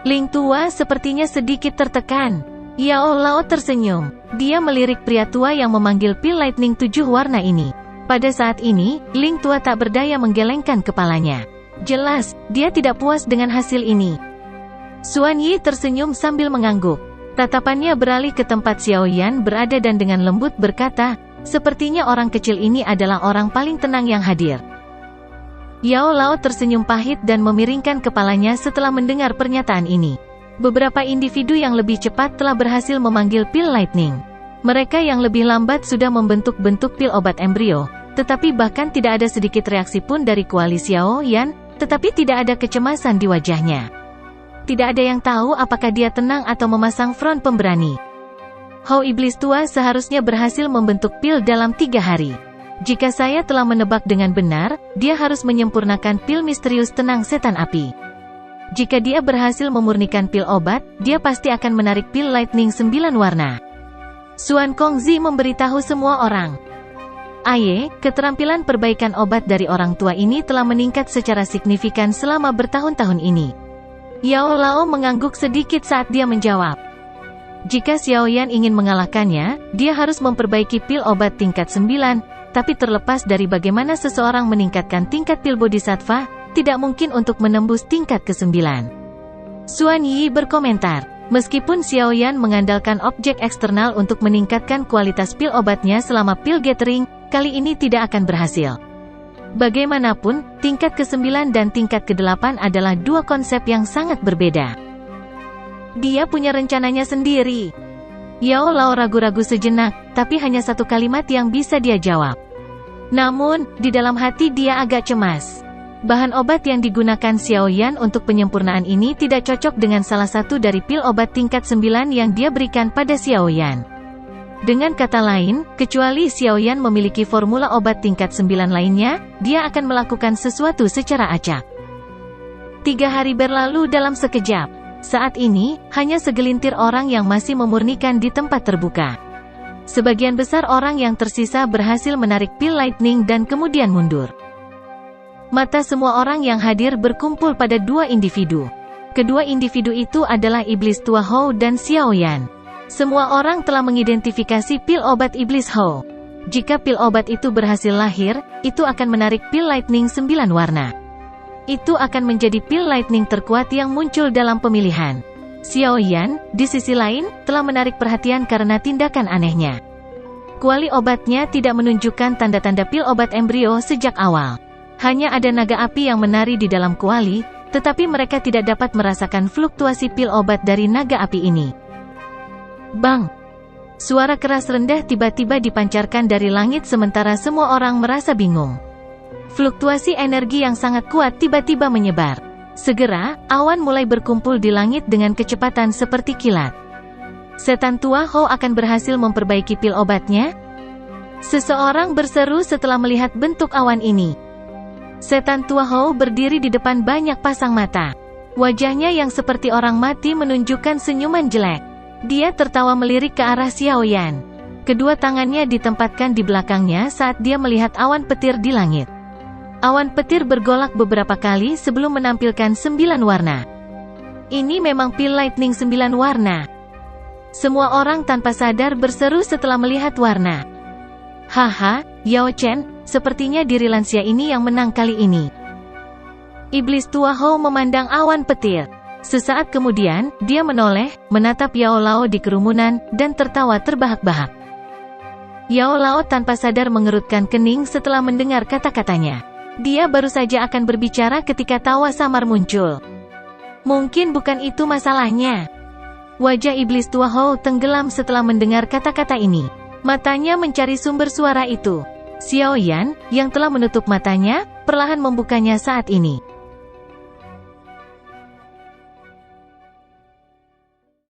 Ling tua sepertinya sedikit tertekan. Yao Lao tersenyum. Dia melirik pria tua yang memanggil pil lightning 7 warna ini. Pada saat ini, Ling tua tak berdaya menggelengkan kepalanya. Jelas, dia tidak puas dengan hasil ini. Xuan Yi tersenyum sambil mengangguk. Tatapannya beralih ke tempat Xiao Yan berada dan dengan lembut berkata, sepertinya orang kecil ini adalah orang paling tenang yang hadir. Yao Lao tersenyum pahit dan memiringkan kepalanya setelah mendengar pernyataan ini. Beberapa individu yang lebih cepat telah berhasil memanggil pil lightning. Mereka yang lebih lambat sudah membentuk-bentuk pil obat embrio, tetapi bahkan tidak ada sedikit reaksi pun dari kuali Xiao Yan. Tetapi tidak ada kecemasan di wajahnya. Tidak ada yang tahu apakah dia tenang atau memasang front pemberani. Hou Iblis Tua seharusnya berhasil membentuk pil dalam 3 hari. Jika saya telah menebak dengan benar, dia harus menyempurnakan pil misterius tenang setan api. Jika dia berhasil memurnikan pil obat, dia pasti akan menarik pil lightning 9 warna. Xuan Kongzi memberitahu semua orang. Aye, keterampilan perbaikan obat dari orang tua ini telah meningkat secara signifikan selama bertahun-tahun ini. Yao Lao mengangguk sedikit saat dia menjawab. Jika Xiao Yan ingin mengalahkannya, dia harus memperbaiki pil obat tingkat 9, tapi terlepas dari bagaimana seseorang meningkatkan tingkat pil bodhisattva, tidak mungkin untuk menembus tingkat ke-9. Xuan Yi berkomentar, meskipun Xiao Yan mengandalkan objek eksternal untuk meningkatkan kualitas pil obatnya selama pil gathering, kali ini tidak akan berhasil. Bagaimanapun, tingkat ke-9 dan tingkat ke-8 adalah dua konsep yang sangat berbeda. Dia punya rencananya sendiri. Yao Lao ragu-ragu sejenak, tapi hanya satu kalimat yang bisa dia jawab. Namun, di dalam hati dia agak cemas. Bahan obat yang digunakan Xiao Yan untuk penyempurnaan ini tidak cocok dengan salah satu dari pil obat tingkat 9 yang dia berikan pada Xiao Yan. Dengan kata lain, kecuali Xiao Yan memiliki formula obat tingkat 9 lainnya, dia akan melakukan sesuatu secara acak. 3 hari berlalu dalam sekejap. Saat ini, hanya segelintir orang yang masih memurnikan di tempat terbuka. Sebagian besar orang yang tersisa berhasil menarik pil lightning dan kemudian mundur. Mata semua orang yang hadir berkumpul pada dua individu. Kedua individu itu adalah Iblis Tua Hou dan Xiao Yan. Semua orang telah mengidentifikasi pil obat Iblis Hou. Jika pil obat itu berhasil lahir, itu akan menarik pil lightning 9 warna. Itu akan menjadi pil lightning terkuat yang muncul dalam pemilihan. Xiao Yan, di sisi lain, telah menarik perhatian karena tindakan anehnya. Kuali obatnya tidak menunjukkan tanda-tanda pil obat embrio sejak awal. Hanya ada naga api yang menari di dalam kuali, tetapi mereka tidak dapat merasakan fluktuasi pil obat dari naga api ini. Bang! Suara keras rendah tiba-tiba dipancarkan dari langit sementara semua orang merasa bingung. Fluktuasi energi yang sangat kuat tiba-tiba menyebar. Segera, awan mulai berkumpul di langit dengan kecepatan seperti kilat. Setan Tua Hou akan berhasil memperbaiki pil obatnya? Seseorang berseru setelah melihat bentuk awan ini. Setan Tua Hou berdiri di depan banyak pasang mata. Wajahnya yang seperti orang mati menunjukkan senyuman jelek. Dia tertawa melirik ke arah Xiao Yan. Kedua tangannya ditempatkan di belakangnya saat dia melihat awan petir di langit. Awan petir bergolak beberapa kali sebelum menampilkan 9 warna. Ini memang pil lightning 9 warna. Semua orang tanpa sadar berseru setelah melihat warna. Haha, Yao Chen, sepertinya diri lansia ini yang menang kali ini. Iblis Tua Hou memandang awan petir. Sesaat kemudian, dia menoleh, menatap Yao Lao di kerumunan, dan tertawa terbahak-bahak. Yao Lao tanpa sadar mengerutkan kening setelah mendengar kata-katanya. Dia baru saja akan berbicara ketika tawa samar muncul. Mungkin bukan itu masalahnya. Wajah Iblis Tua Hou tenggelam setelah mendengar kata-kata ini. Matanya mencari sumber suara itu. Xiao Yan, yang telah menutup matanya, perlahan membukanya saat ini.